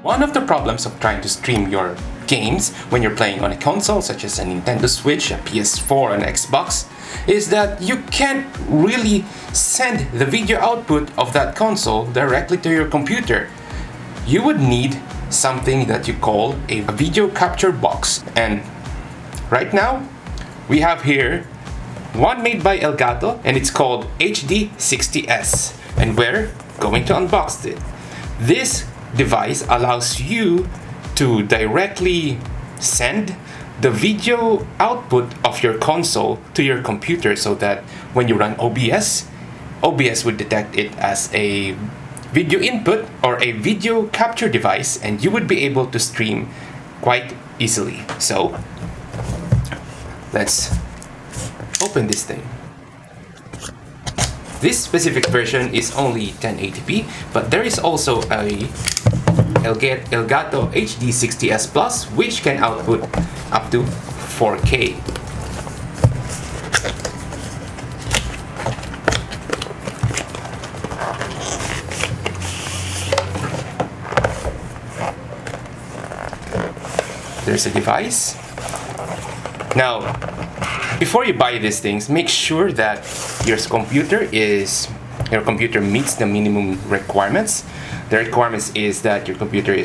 One of the problems of trying to stream your games when you're playing on a console such as a Nintendo Switch, a PS4, and an Xbox is that you can't really send the video output of that console directly to your computer. You would need something that you call a video capture box, and right now we have here one made by Elgato and it's called HD60 S, and we're going to unbox it. This device allows you to directly send the video output of your console to your computer so that when you run OBS would detect it as a video input or a video capture device, and you would be able to stream quite easily. So let's open this thing. This specific version is only 1080p, but there is also a Elgato HD60 S Plus, which can output up to 4K. There's a device. Now, before you buy these things, make sure that your computer meets the minimum requirements. The requirements is that your computer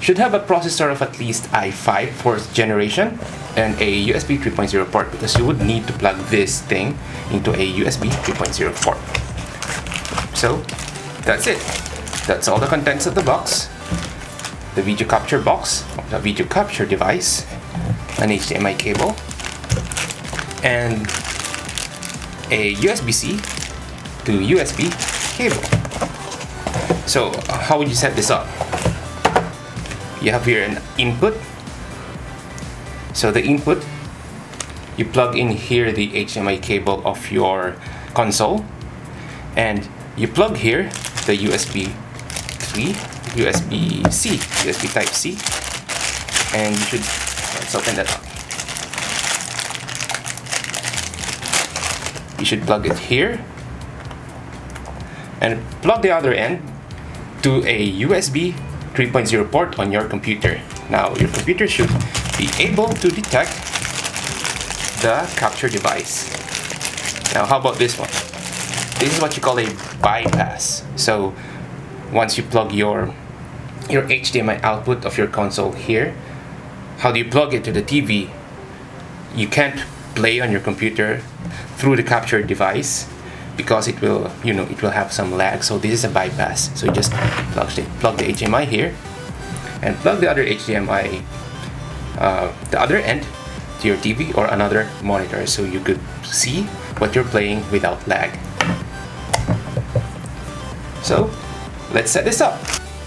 should have a processor of at least i5 4th generation and a USB 3.0 port, because you would need to plug this thing into a USB 3.0 port. So that's it. That's all the contents of the box. The video capture box, the video capture device, an HDMI cable, and a USB-C to USB cable. So how would you set this up? You have here an input. So the input, you plug in here the HDMI cable of your console, and you plug here the USB 3, USB-C, USB Type-C, and you should, let's open that up. You should plug it here and plug the other end to a USB 3.0 port on your computer. Now your computer should be able to detect the capture device. Now how about this one? This is what you call a bypass. So once you plug your HDMI output of your console here, how do you plug it to the TV? You can't play on your computer through the capture device because it will have some lag. So this is a bypass. So you just plug the HDMI here and plug the other HDMI, the other end, to your TV or another monitor, so you could see what you're playing without lag. So let's set this up.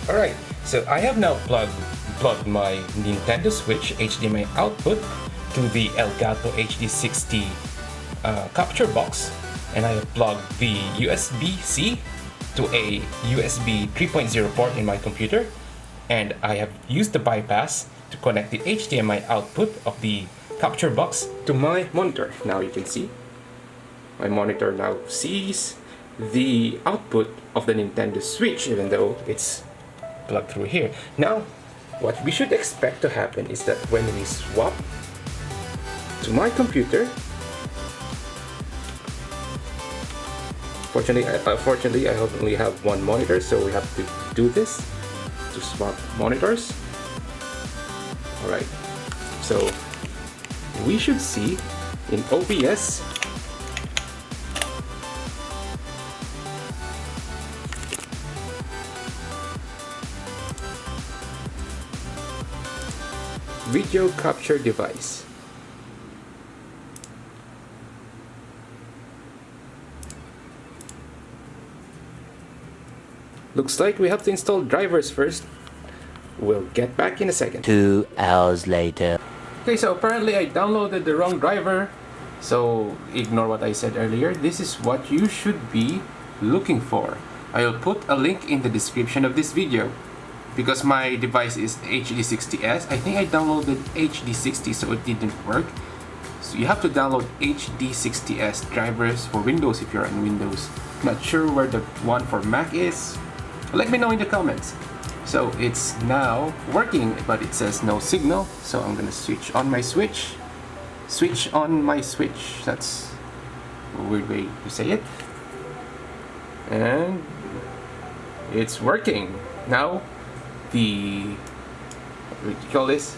Alright, so I have now plugged my Nintendo Switch HDMI output to the Elgato HD60 capture box, and I have plugged the USB-C to a USB 3.0 port in my computer, and I have used the bypass to connect the HDMI output of the capture box to my monitor. Now you can see my monitor now sees the output of the Nintendo Switch, even though it's plugged through here. Now what we should expect to happen is that when we swap to my computer, fortunately I only have one monitor, so we have to do this to swap monitors. Alright, so we should see in OBS video capture device. Looks like we have to install drivers first. We'll get back in a second. 2 hours later. Okay, so apparently I downloaded the wrong driver, so ignore what I said earlier. This is what you should be looking for. I'll put a link in the description of this video. Because my device is HD60 S, I think I downloaded HD60, so it didn't work. So you have to download HD60 S drivers for Windows if you're on Windows. Not sure where the one for Mac is. Let me know in the comments. So it's now working, but it says no signal. So I'm gonna switch on my switch. Switch on my switch. That's a weird way to say it. And it's working. Now the, what do you call this?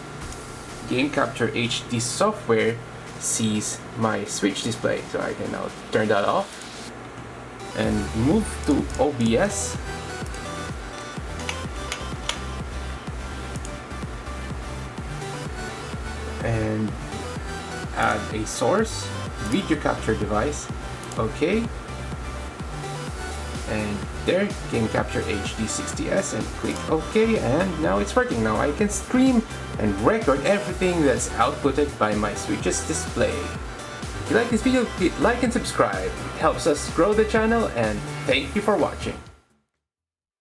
Game Capture HD software sees my switch display. So I can now turn that off and move to OBS. And add a source, video capture device, okay, and there, Game Capture HD60 S, and click OK, and now it's working. Now I can stream and record everything that's outputted by my switch's display. If you like this video, hit like and subscribe. It helps us grow the channel, and thank you for watching.